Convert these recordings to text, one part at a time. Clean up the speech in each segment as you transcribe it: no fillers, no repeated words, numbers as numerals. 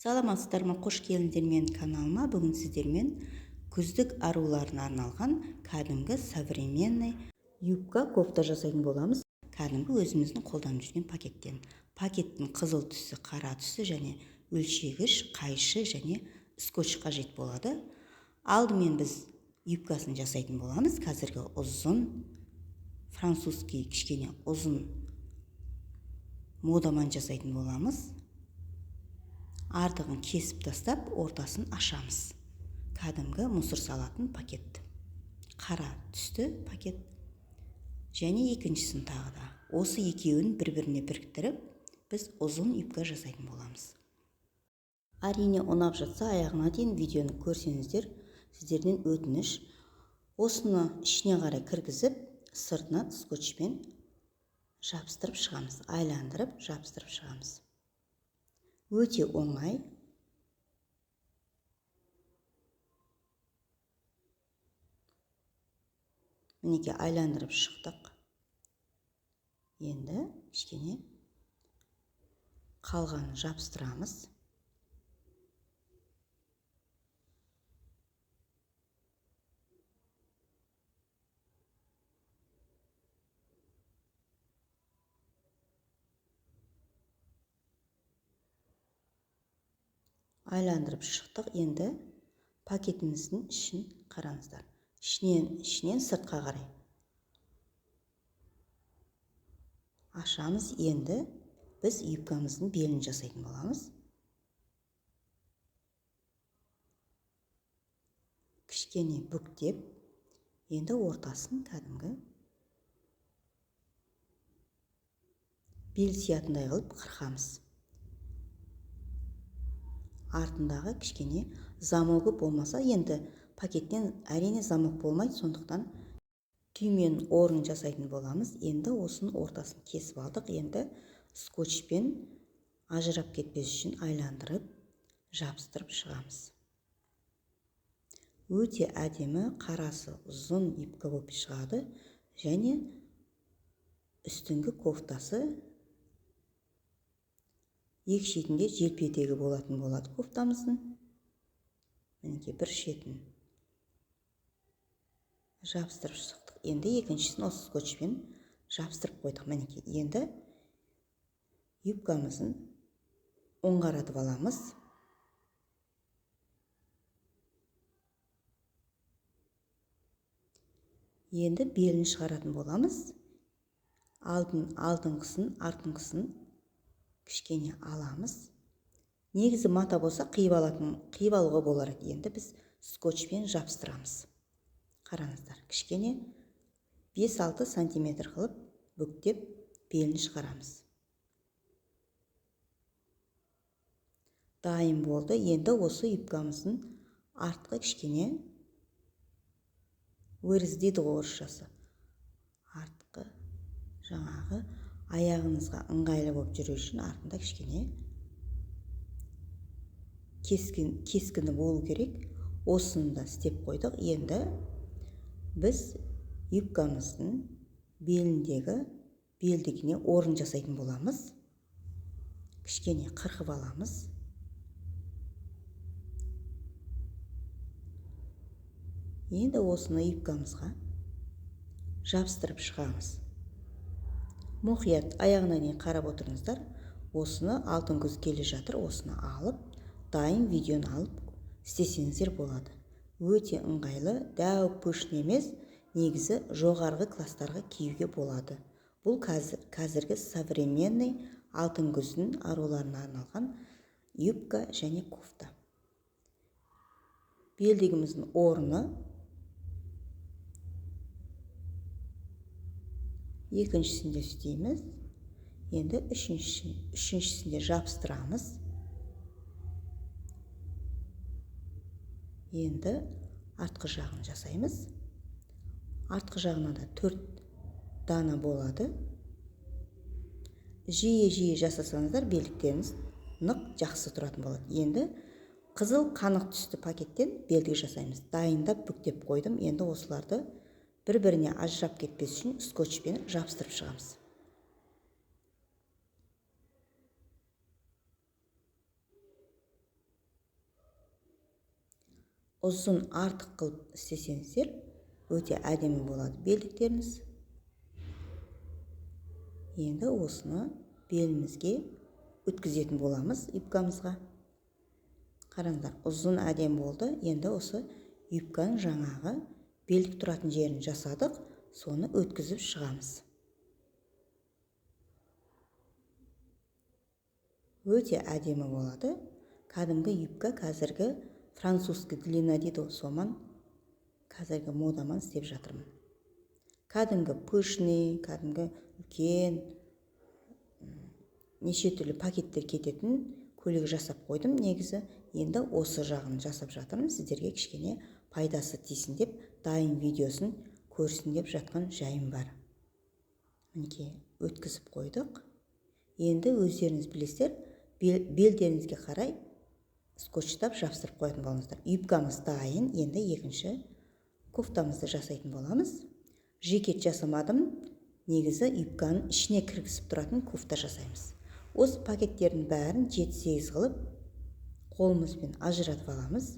Саламатсыздар ма, қош келдіңдер менің каналыма. Бүгін сіздермен күздік аруларына арналған кәдімгі современный юбка кофта жасайтын боламыз. Кәдімгі өзіміздің қолданып жүрген пакеттен. Пакеттің қызыл түсі, қара түсі және өлшегіш, қайшы және скотч қажет болады. Алдымен біз юбкасын жасайтын боламыз. Қазіргі ұзын французский кішкене ұзын модамен жасайтын боламыз. Артығын кесіп тастап, ортасын ашамыз. Кәдімгі мұсыр салатын пакет. Қара түсті пакет. Және екіншісін тағы да. Осы екеуін бір-біріне біріктіріп, біз ұзын юбка жасайтын боламыз. Әрине, ұнап жатса, аяғына дейін видеоны көрсеңіздер, сіздерден өтініш. Осыны ішіне қарай кіргізіп, сыртына скотчпен жабыстырып шығамыз. Айландырып, жабыстырып шығамыз. Өте оңай. Мінеке айландырып шықтық. Енді кішкене қалғанын жабыстырамыз. Айландырып шықтық. Енді пакетіміздің ішін қараңыздар. Ішінен сыртқа қарай ашамыз. Енді біз юбкамыздың белін жасайтын боламыз. Кішкене бүктеп, енді ортасын кәдімгі бел сиятындай қылып қырқамыз. Артындағы кішкене замогы болмаса, енді пакеттен әрине замок болмайды, сондықтан түймен орын жасайтын боламыз. Енді осының ортасын кесіп алдық. Енді скотчпен ажырап кетпес үшін айландырып, жабыстырып шығамыз. Өте әдемі, қарасы ұзын юбка болып шығады. Және үстіңгі кофтасы екі шетінде желпетегі болатын болады кофтамыздың. Мінеке бір шетін жабыстырып шықтық. Енді екіншісін осы скотчпен жабыстырып қойдық. Мінеке енді юбкамызын оңғаратып аламыз. Енді белін шығаратын боламыз. Алдыңғысын, артыңғысын кішкене аламыз. Негізі мата болса қиып алуға болар. Енді біз скотчпен жабыстырамыз. Қараңыздар, кішкене 5-6 сантиметр қылып бүктеп белін шығарамыз. Дайын болды. Енді осы юбкамыздың артқы кішкене өріз дейді ғой орысшасы. Артқы жаңағы аяғыңызға ыңғайлы болып жүру үшін артында кішкене кескіні болу керек. Осыны да істеп қойдық. Енді біз юбкамыздың белдігіне орын жасайтын боламыз. Кішкене қырқып аламыз. Енді осыны юбкамызға жабыстырып шығамыз. Мұқият аяғына дейін қарап отырыңыздар. Осыны алтын көз келе жатыр. Осыны алып, дайын видеоны алып істесеңіздер болады. Өте ыңғайлы, дәу пышын емес, негізі жоғарғы кластарға киюге болады. Бұл қазіргі современный алтын көздің аруларына арналған юбка және кофта. Белдігіміздің орны екіншісінде істейміз. Енді үшіншісінде жабыстырамыз. Енді артқы жағын жасаймыз. Артқы жағына да 4 дана болады. Жиі жасасаңыздар белдіктеріңіз нық жақсы тұратын болады. Енді қызыл қанық түсті пакеттен белдік жасаймыз. Дайындап бүктеп қойдым. Енді осыларды бір-біріне ажырап кетпес үшін скотчпен жабыстырып шығамыз. ұзын артық қылып істесеңіздер өте әдемі болады белдіктеріңіз. Енді осыны белімізге өткізетін боламыз юбкамызға. Қараңдар, ұзын әдемі болды. Енді осы юбканың жаңағы белдік тұратын жерін жасадық, соны өткізіп шығамыз. Өте әдемі болады. Кәдімгі юбка, қазіргі французский длина дейді, соман қазіргі модаман істеп жатырмын. Кәдімгі пышный, кәдімгі үлкен неше түрлі пакеттер кететін көйлек жасап қойдым негізі. Енді осы жағын жасап жатырмын, сіздерге кішкене пайдасы тисін деп, дайын видеосын көрсін деп жатқан жайым бар. Мінекей, өткізіп қойдық. Енді өздеріңіз білесіздер, белдеріңізге қарай скотчтап жабыстырып қоятын болыңыздар. Юбкамыз дайын, енді екінші кофтамызды жасайтын боламыз. Жекет жасамадым, негізі юбканың ішіне кіргізіп тұратын кофта жасаймыз. Осы пакеттердің бәрін 7-8 қылып қолымызбен ажыратып аламыз.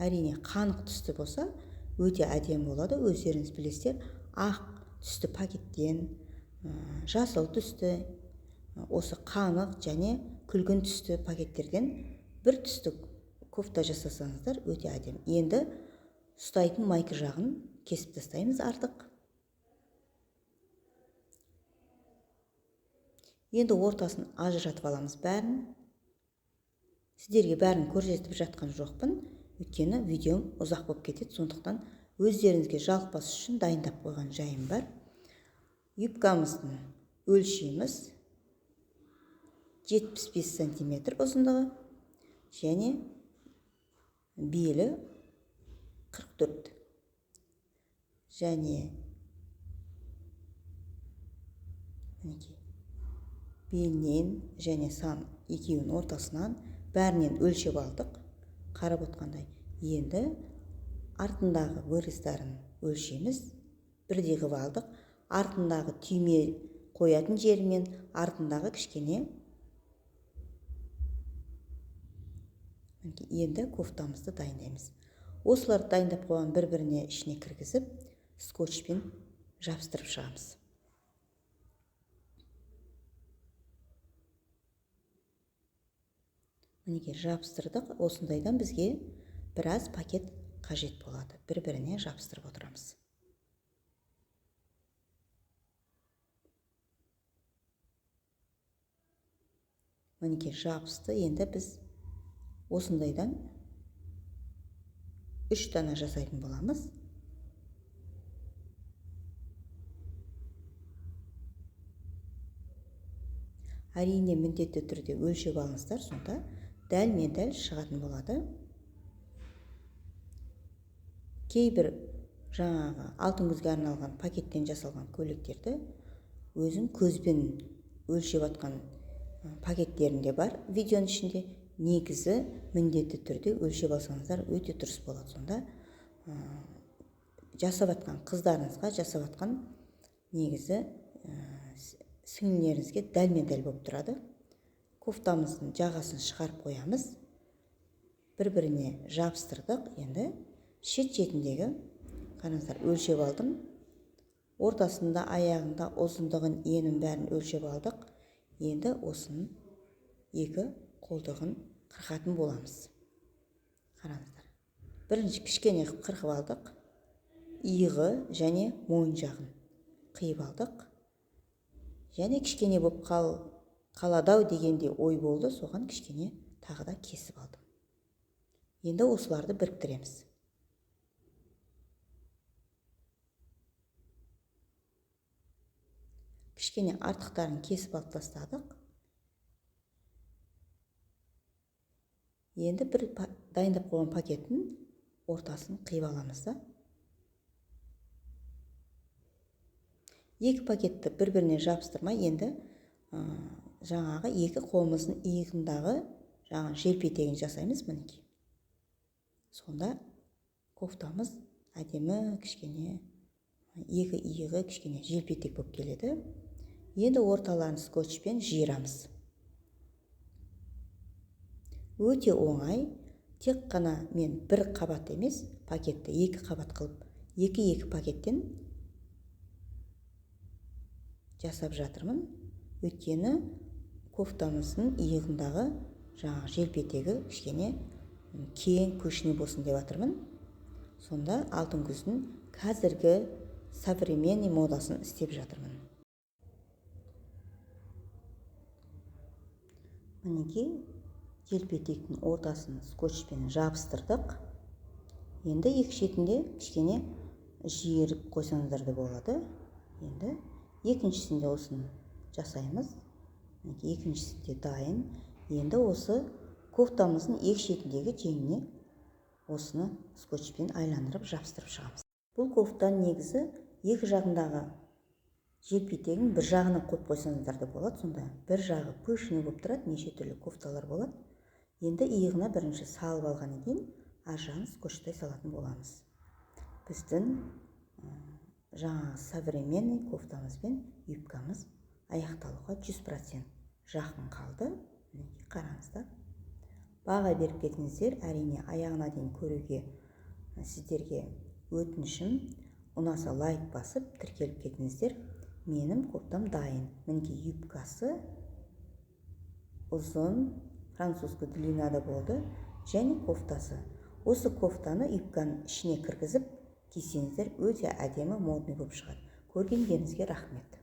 Әрине қанық түсті болса өте әдемі болады. Өздеріңіз білесіздер, ақ түсті пакеттен, жасыл түсті, осы қанық және күлгін түсті пакеттерден бір түсті кофта жасасаңыздар өте әдемі. Енді ұстайтын майка жағын кесіп тастаймыз артық. Енді ортасын ажыратып аламыз бәрін. Сіздерге бәрін көрсетіп жатқан жоқпын, өйткені видеом ұзақ болып кетеді, сондықтан өздеріңізге жалықпас үшін дайындап қойған жайым бар. Юбкамыздың өлшеміз 75 см ұзындығы және белі 44. Және белінен және сан екеуінің ортасынан бәрінен өлшеп алдық. Қарап отқандай. Енді артындағы вырыздарын өлшеміз бірдей қылып алдық. Артындағы түйме қоятын жерімен артындағы кішкене. Енді кофтамызды дайындаймыз. Осыларды дайындап қойған бір-біріне ішіне кіргізіп, скотчпен жабыстырып шығамыз. Мінекей жабыстырдық. Осындайдан бізге біраз пакет қажет болады. Бір-біріне жабыстырып отырамыз. Мінекей жабысты. Енді біз осындайдан 3 дана жасайтын боламыз. Әрине міндетті түрде өлшеп алыңыздар, сонда дәл-мен-дәл шығатын болады. Кейбір жаңағы алтын күзге арналған пакеттен жасалған көйлектерді өзін көзбен өлшеп атқан пакеттерінде бар видеоның ішінде. Негізі міндетті түрде өлшеп алсаңыздар өте дұрыс болады. Сонда жасап атқан қыздарыңызға, жасап атқан негізі сіңлілеріңізге дәл-мен-дәл болып тұрады. Кофтамыздың жағасын шығарып қоямыз. Бір-біріне жабыстырдық. Енді шет-шетіндегі қараңыздар, өлшеп алдым. Ортасында, аяғында, ұзындығын, енін бәрін өлшеп алдық. Енді осының екі қолдығын қырқатын боламыз. Қараңыздар. Бірінші кішкене қырқып алдық. Иығы және мойын жағын қиып алдық. Және кішкене болып қаладау дегенде ой болды, соған кішкене тағы да кесіп алдым. Енді осыларды біріктіреміз. Кішкене артықтарын кесіп алып тастадық. Енді бір дайындап қойған пакеттің ортасын қиып аламыз да. Екі пакетті бір-біріне жабыстырмай, енді жаңағы екі қолымыздың иығындағы жаңағы желпетегін жасаймыз. Мінекей. Сонда кофтамыз әдемі кішкене екі иығы кішкене желпетек болып келеді. Енді орталарын скотчпен жиырамыз. Өте оңай, тек қана мен бір қабат емес, пакетті екі қабат қылып, екі пакеттен жасап жатырмын. Өйткені кофтамыздың иығындағы жаңағы желпетегі кішкене кең көшіне болсын деп жатырмын. Сонда алтын күздің қазіргі современный модасын істеп жатырмын. Мінекей желпетектің ортасын скотчпен жабыстырдық. Енді екі шетінде кішкене жиырып қойсаңыздар да болады. Енді екіншісінде осын жасаймыз. Екіншісі де дайын. Енді осы кофтамыздың екі шетіндегі жеңіне осыны скотчпен айландырып жабыстырып шығамыз. Бұл кофтаның негізі екі жағындағы желпетегін бір жағына қойып қойсаңыздар да болады. Сонда бір жағы пышный болып тұрады, неше түрлі кофталар болады. Енді иығына бірінші салып алғаннан кейін ар жағын скотчтай салатын боламыз. Біздің жаңағы современный кофтамыз бен юбкамыз аяқталуға 100% жақын қалды. Қараңыздар. Баға беріп кетіңіздер. Әрине аяғына дейін көруге сіздерге өтінішім. Ұнаса лайк басып тіркеліп кетіңіздер. Менің кофтам дайын. Мінекей юбкасы ұзын, французский длинада болды, және кофтасы. Осы кофтаны юбканың ішіне кіргізіп кисеңіздер өте әдемі, модный болып шығады. Көргендеріңізге рахмет.